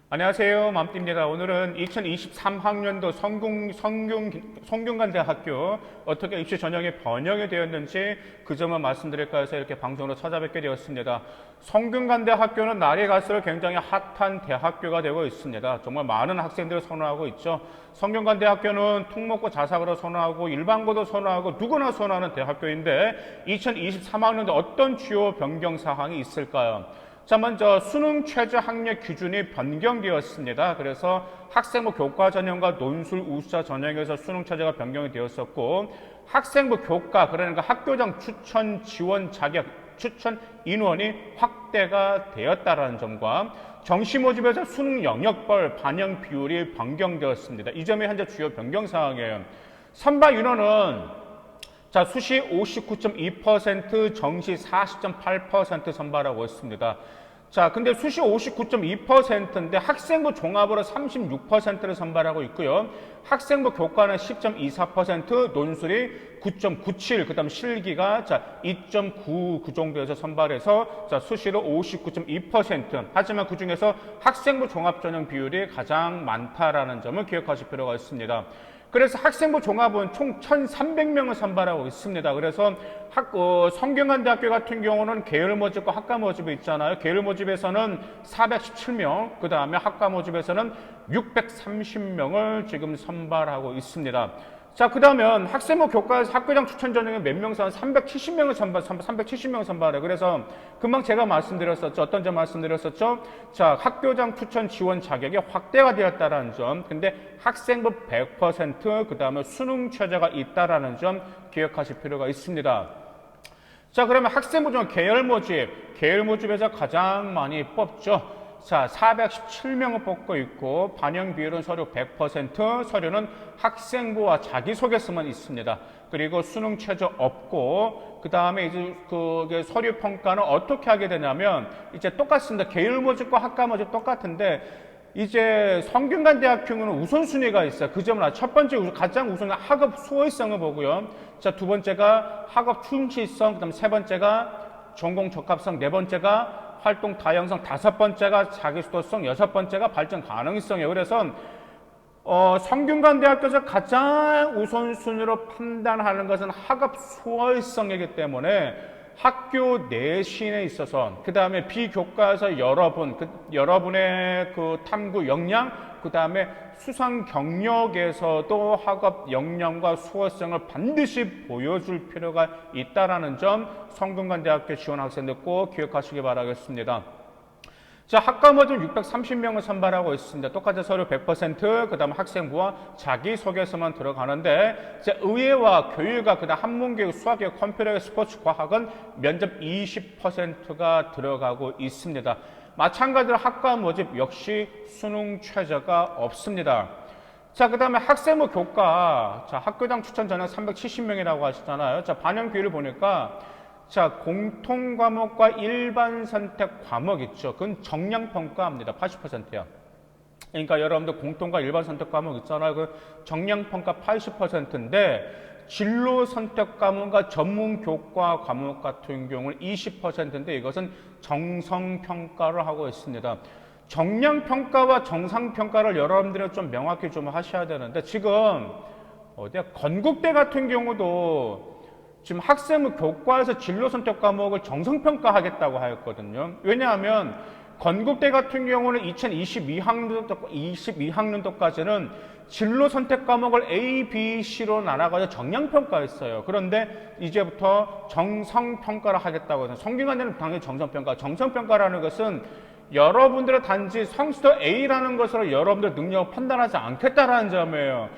안녕하세요. 맘띠입니다. 오늘은 2023학년도 성균관대학교 어떻게 입시 전형이 번영이 되었는지 그 점을 말씀드릴까 해서 이렇게 방송으로 찾아뵙게 되었습니다. 성균관대학교는 날이 갈수록 굉장히 핫한 대학교가 되고 있습니다. 정말 많은 학생들을 선호하고 있죠. 성균관대학교는 특목고 자사고로 선호하고 일반고도 선호하고 누구나 선호하는 대학교인데 2023학년도 어떤 주요 변경 사항이 있을까요? 자, 먼저 수능 최저 학력 기준이 변경되었습니다. 그래서 학생부 교과 전형과 논술 우수자 전형에서 수능 최저가 변경이 되었었고, 학생부 교과, 그러니까 학교장 추천 지원 자격, 추천 인원이 확대가 되었다는 점과 정시 모집에서 수능 영역별 반영 비율이 변경되었습니다. 이 점이 현재 주요 변경 사항이에요. 선발 인원은 자, 수시 59.2%, 정시 40.8% 선발하고 있습니다. 자, 근데 수시 59.2%인데 학생부 종합으로 36%를 선발하고 있고요. 학생부 교과는 10.24%, 논술이 9.97, 그 다음 실기가 2.9 그 정도에서 선발해서 수시로 59.2%. 하지만 그 중에서 학생부 종합 전형 비율이 가장 많다라는 점을 기억하실 필요가 있습니다. 그래서 학생부 종합은 총 1,300명을 선발하고 있습니다. 그래서 성균관대학교 같은 경우는 계열 모집과 학과 모집이 있잖아요. 계열 모집에서는 417명, 그 다음에 학과 모집에서는 630명을 지금 선발하고 있습니다. 자, 그 다음에 학생부 교과에서 학교장 추천 전형에 몇 명 선 370명을 370명을 선발해요. 그래서 금방 제가 말씀드렸었죠. 어떤 점 말씀드렸었죠? 자, 학교장 추천 지원 자격이 확대가 되었다는 점. 근데 학생부 100%, 그 다음에 수능 최저가 있다라는 점 기억하실 필요가 있습니다. 자, 그러면 학생부 중 계열 모집에서 가장 많이 뽑죠. 자, 417명을 뽑고 있고 반영 비율은 서류 100%, 서류는 학생부와 자기소개서만 있습니다. 그리고 수능 최저 없고, 그 다음에 이제 그 서류 평가는 어떻게 하게 되냐면 이제 똑같습니다. 계열 모집과 학과 모집 똑같은데 이제 성균관대학교는 우선순위가 있어요. 그 점은 첫 번째 가장 우선은 학업 수호성을 보고요. 자, 두 번째가 학업 충실성, 그다음 세 번째가 전공 적합성, 네 번째가 활동 다양성, 다섯 번째가 자기주도성, 여섯 번째가 발전 가능성이에요. 그래서 성균관대학교에서 가장 우선순위로 판단하는 것은 학업 수월성이기 때문에 학교 내신에 있어서 그 다음에 비교과에서 여러분의 그 탐구 역량, 그 다음에 수상 경력에서도 학업 역량과 수월성을 반드시 보여줄 필요가 있다라는 점 성균관대학교 지원 학생들 꼭 기억하시기 바라겠습니다. 자, 학과 모집 630명을 선발하고 있습니다. 똑같이 서류 100%, 그 다음 학생부와 자기소개서만 들어가는데, 의예와 교육과 그 다음 한문교육, 수학교육, 컴퓨터교육, 스포츠, 과학은 면접 20%가 들어가고 있습니다. 마찬가지로 학과 모집 역시 수능 최저가 없습니다. 자, 그 다음에 학생부 교과, 자, 학교장 추천 전형 370명이라고 하시잖아요. 자, 반영 비율을 보니까 자, 공통 과목과 일반 선택 과목 있죠. 그건 정량평가입니다. 80%야. 그러니까 여러분들 공통과 일반 선택 과목 있잖아요. 그 정량평가 80%인데 진로 선택 과목과 전문 교과 과목 같은 경우는 20%인데 이것은 정성평가를 하고 있습니다. 정량평가와 정상평가를 여러분들은 좀 명확히 좀 하셔야 되는데 지금 건국대 같은 경우도 지금 학생부 교과에서 진로 선택 과목을 정성평가하겠다고 하였거든요. 왜냐하면 건국대 같은 경우는 2022학년도까지는 진로 선택 과목을 A, B, C로 나눠가지고 정량평가했어요. 그런데 이제부터 정성평가를 하겠다고 해서 성균관대는 당연히 정성평가라는 것은 여러분들의 단지 성취도 A라는 것으로 여러분들 능력을 판단하지 않겠다라는 점이에요.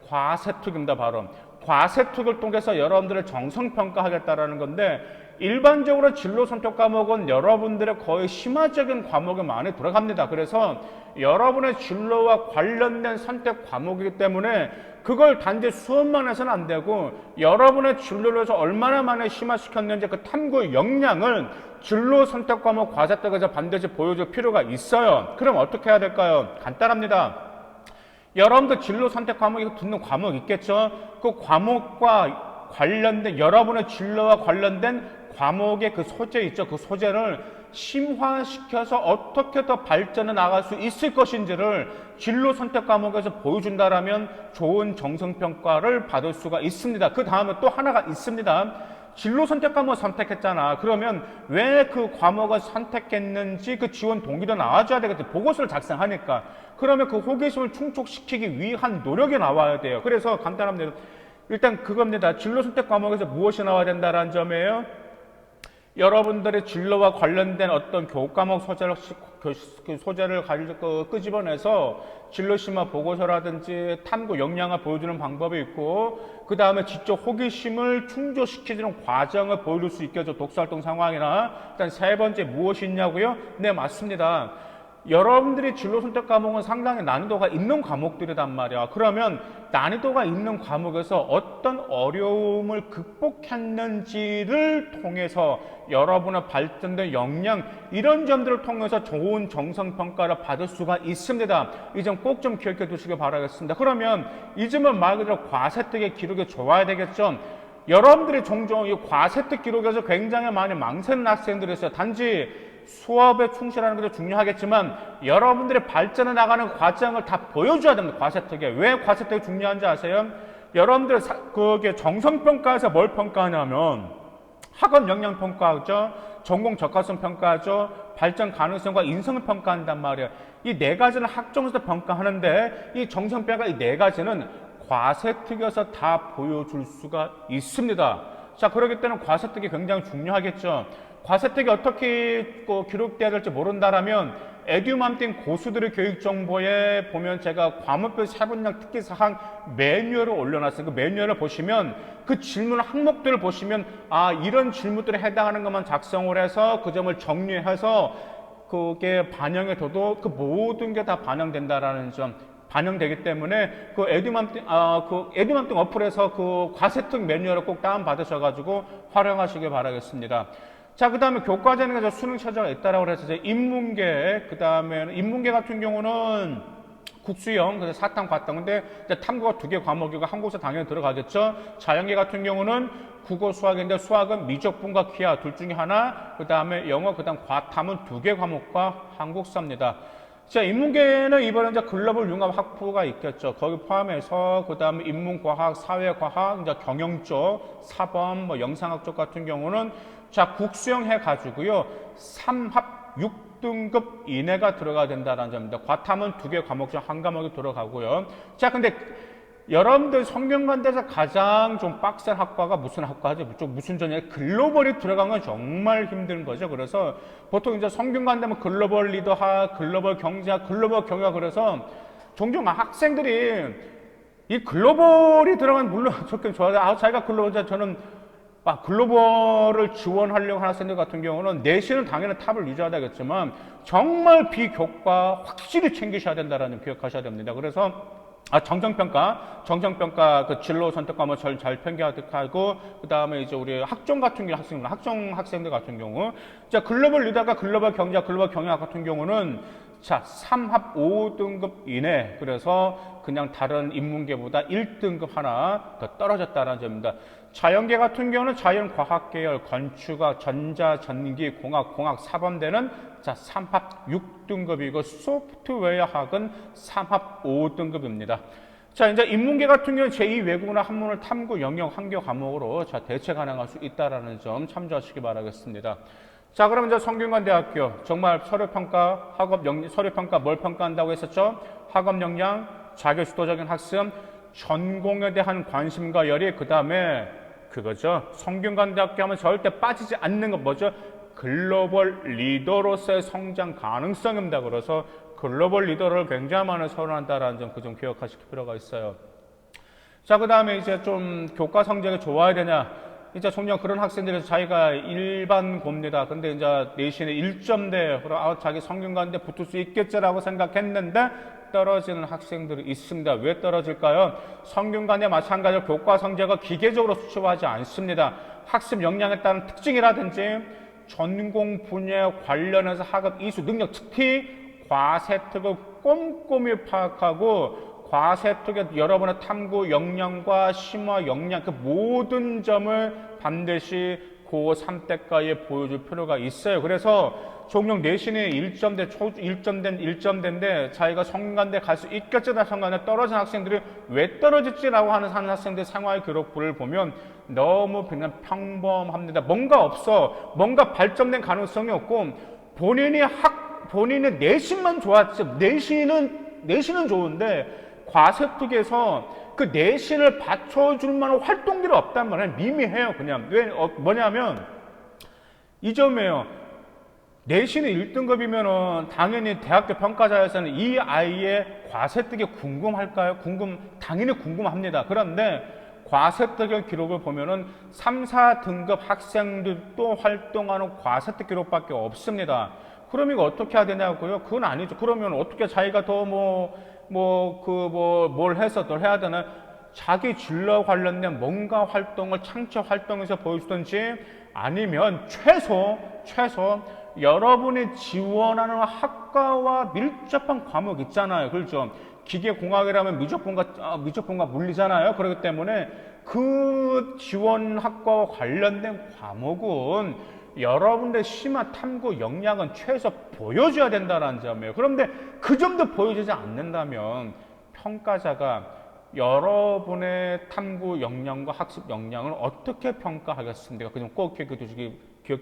과세특입니다, 바로. 과세특을 통해서 여러분들을 정성평가하겠다라는 건데 일반적으로 진로 선택 과목은 여러분들의 거의 심화적인 과목이 많이 들어갑니다. 그래서 여러분의 진로와 관련된 선택 과목이기 때문에 그걸 단지 수업만 해서는 안 되고 여러분의 진로를 해서 얼마나 많이 심화시켰는지 그 탐구 역량을 진로 선택 과목 과세특에서 반드시 보여줄 필요가 있어요. 그럼 어떻게 해야 될까요? 간단합니다. 여러분들 진로 선택 과목이 듣는 과목 있겠죠? 그 과목과 관련된 여러분의 진로와 관련된 과목의 그 소재 있죠? 그 소재를 심화시켜서 어떻게 더 발전해 나갈 수 있을 것인지를 진로 선택 과목에서 보여준다라면 좋은 정성평가를 받을 수가 있습니다. 그 다음에 또 하나가 있습니다. 진로 선택 과목을 선택했잖아. 그러면 왜 그 과목을 선택했는지 그 지원 동기도 나와줘야 되겠다. 보고서를 작성하니까. 그러면 그 호기심을 충족시키기 위한 노력이 나와야 돼요. 그래서 간단합니다. 일단 그겁니다. 진로 선택 과목에서 무엇이 나와야 된다는 점이에요. 여러분들의 진로와 관련된 어떤 교육 과목 소재를 끄집어내서 진로 심화 보고서라든지 탐구 역량을 보여주는 방법이 있고, 그 다음에 직접 호기심을 충족시키는 과정을 보여줄 수 있게 해서 독서활동 상황이나. 일단 세 번째 무엇이 있냐고요? 네, 맞습니다. 여러분들이 진로 선택 과목은 상당히 난이도가 있는 과목들이란 말이야. 그러면 난이도가 있는 과목에서 어떤 어려움을 극복했는지를 통해서 여러분의 발전된 역량, 이런 점들을 통해서 좋은 정성평가를 받을 수가 있습니다. 이 점 꼭 좀 기억해 두시기 바라겠습니다. 그러면 이 점은 말 그대로 과세특의 기록이 좋아야 되겠죠. 여러분들이 종종 이 과세특 기록에서 굉장히 많이 망설이는 학생들이 있어요. 단지 수업에 충실하는 것도 중요하겠지만 여러분들이 발전해 나가는 과정을 다 보여줘야 됩니다. 과세특에. 왜 과세특이 중요한지 아세요? 여러분들 그게 정성평가에서 뭘 평가하냐면 학업 역량 평가하죠, 전공 적합성 평가하죠, 발전 가능성과 인성을 평가한단 말이에요. 이 네 가지는 학종에서 평가하는데 이 정성평가 이 네 가지는 과세특에서 다 보여줄 수가 있습니다. 자, 그렇기 때문에 과세특이 굉장히 중요하겠죠. 과세특이 어떻게 기록돼야 될지 모른다라면 에듀맘띵 고수들의 교육 정보에 보면 제가 과목별 세분력 특기사항 매뉴얼을 올려놨어요. 그 매뉴얼을 보시면 그 질문 항목들을 보시면 이런 질문들에 해당하는 것만 작성을 해서 그 점을 정리해서 그게 반영이 돼도 그 모든 게 다 반영된다라는 점, 반영되기 때문에 그 에듀맘띵 어플에서 그 과세특 매뉴얼을 꼭 다운 받으셔가지고 활용하시길 바라겠습니다. 자, 그 다음에 교과전에 수능 최저가 있다라고 해서 인문계, 그 다음에 인문계 같은 경우는 국수형, 그래서 사탐, 과탐. 근데 탐구가 2개 과목이고 한국사 당연히 들어가겠죠. 자연계 같은 경우는 국어, 수학인데 수학은 미적분과 기하 둘 중에 하나, 그 다음에 영어, 그 다음 과탐은 2개 과목과 한국사입니다. 자, 인문계는 이번에 이제 글로벌 융합 학부가 있겠죠. 거기 포함해서 그 다음에 인문과학, 사회과학, 이제 경영 쪽, 사범, 영상학 쪽 같은 경우는 자, 국수형 해가지고요 3합 6등급 이내가 들어가야 된다는 점입니다. 과탐은 2개 과목 중 한 과목이 들어가고요. 자, 근데 여러분들 성균관대에서 가장 좀 빡센 학과가 무슨 학과죠? 무슨 전형에 글로벌이 들어간 건 정말 힘든 거죠. 그래서 보통 이제 성균관대면 글로벌 리더학, 글로벌 경제학, 글로벌 경영학, 그래서 종종 학생들이 이 글로벌이 들어가면 물론 좋긴 좋아요. 자기가 글로벌, 저는 글로벌을 지원하려고 하는 학생들 같은 경우는 내신은 당연히 탑을 유지해야 되겠지만 정말 비교과 확실히 챙기셔야 된다는 점 기억하셔야 됩니다. 그래서 정성평가 그 진로 선택 과목 잘 평가하고, 그 다음에 이제 우리 학종 같은 경우 학종 학생들 같은 경우, 자, 글로벌 리더가 글로벌 경제학, 글로벌 경영학 같은 경우는 자, 3합 5등급 이내, 그래서 그냥 다른 인문계보다 1등급 하나 더 떨어졌다는 점입니다. 자연계 같은 경우는 자연과학 계열, 건축학, 전자, 전기, 공학, 사범대는 자, 3합 6등급이고 소프트웨어학은 3합 5등급입니다. 자, 이제 인문계 같은 경우는 제2 외국어나 한문을 탐구, 영역, 환경 과목으로 자, 대체 가능할 수 있다라는 점 참조하시기 바라겠습니다. 자, 그럼 이제 성균관대학교 정말 서류평가, 서류평가 뭘 평가한다고 했었죠? 학업 역량, 자기주도적인 학습, 전공에 대한 관심과 열의, 그 다음에 그거죠. 성균관대학교 하면 절대 빠지지 않는 건 뭐죠? 글로벌 리더로서의 성장 가능성입니다. 그래서 글로벌 리더를 굉장히 많이 선호한다라는 점, 그 점 기억하실 필요가 있어요. 자, 그 다음에 이제 좀 교과 성적이 좋아야 되냐? 이제 종종 그런 학생들이 자기가 일반 고입니다. 근데 이제 내신에 1점대, 자기 성균관대 붙을 수 있겠지라고 생각했는데 떨어지는 학생들이 있습니다. 왜 떨어질까요? 성균관대 마찬가지로 교과 성적을 기계적으로 수치하지 않습니다. 학습 역량에 따른 특징이라든지 전공 분야에 관련해서 학업 이수 능력, 특히 과세특을 꼼꼼히 파악하고 과세특의 여러분의 탐구 역량과 심화 역량, 그 모든 점을 반드시 고3 때까지 보여줄 필요가 있어요. 그래서 종종 내신이 1점대인데 자기가 성균관대 갈 수 있겠지나 성균관대 떨어진 학생들이 왜 떨어졌지라고 하는 학생들 생활 기록부를 보면 너무 그냥 평범합니다. 뭔가 없어. 뭔가 발전된 가능성이 없고 본인의 내신만 좋았지. 내신은 좋은데 과세특에서 그 내신을 받쳐줄 만한 활동들이 없단 말이에요. 미미해요. 그냥 뭐냐면 이 점이에요. 내신이 1등급이면은 당연히 대학교 평가자에서는 이 아이의 과세특이 궁금할까요? 당연히 궁금합니다. 그런데 과세특의 기록을 보면은 3, 4등급 학생들도 활동하는 과세특 기록밖에 없습니다. 그럼 이거 어떻게 해야 되냐고요? 그건 아니죠. 그러면 어떻게 자기가 더 뭘 해서 더 해야 되나? 자기 진로 관련된 뭔가 활동을 창체 활동에서 보여주든지 아니면 최소 여러분이 지원하는 학과와 밀접한 과목 있잖아요. 그렇죠? 기계공학이라면 미적분과 물리잖아요. 그렇기 때문에 그 지원 학과와 관련된 과목은 여러분들의 심화 탐구 역량은 최소 보여줘야 된다는 점이에요. 그런데 그 점도 보여주지 않는다면 평가자가 여러분의 탐구 역량과 학습 역량을 어떻게 평가하겠습니까? 그 점 꼭 기억해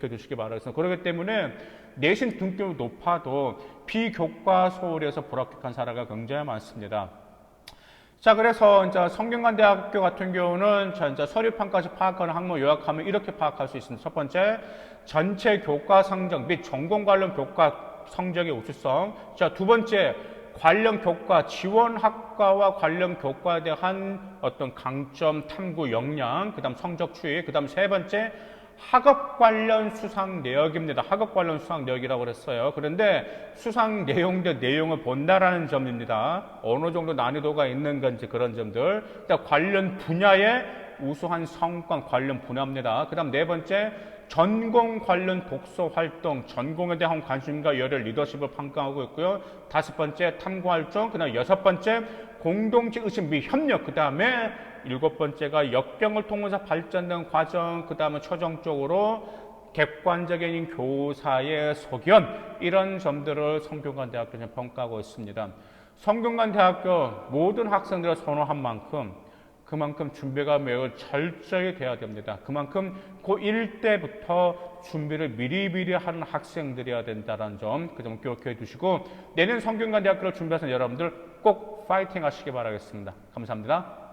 두시기 바라겠습니다. 그렇기 때문에 내신 등급이 높아도 비교과서울에서 불합격한 사례가 굉장히 많습니다. 자, 그래서 이제 성균관대학교 같은 경우는 이제 서류판까지 파악하는 학문 요약하면 이렇게 파악할 수 있습니다. 첫 번째, 전체 교과 성적 및 전공 관련 교과 성적의 우수성. 자, 두 번째, 관련 교과, 지원 학과와 관련 교과에 대한 어떤 강점, 탐구 역량, 그 다음 성적 추이, 그 다음 세 번째, 학업 관련 수상 내역입니다. 학업 관련 수상 내역이라고 그랬어요. 그런데 수상 내용들 내용을 본다라는 점입니다. 어느 정도 난이도가 있는 건지 그런 점들. 일단 관련 분야의 우수한 성과 관련 분야입니다. 그 다음 네 번째, 전공 관련 독서 활동, 전공에 대한 관심과 열혈 리더십을 평가하고 있고요. 다섯 번째, 탐구 활동, 그 다음 여섯 번째, 공동체 의식 및 협력, 그 다음에 일곱 번째가 역경을 통해서 발전된 과정, 그 다음에 최종적으로 객관적인 교사의 소견, 이런 점들을 성균관대학교는 평가하고 있습니다. 성균관대학교 모든 학생들을 선호한 만큼 그만큼 준비가 매우 철저히 돼야 됩니다. 그만큼 고1 때부터 준비를 미리미리 하는 학생들이어야 된다는 점, 그 점 기억해 두시고 내년 성균관대학교를 준비하시는 여러분들 꼭 파이팅 하시기 바라겠습니다. 감사합니다.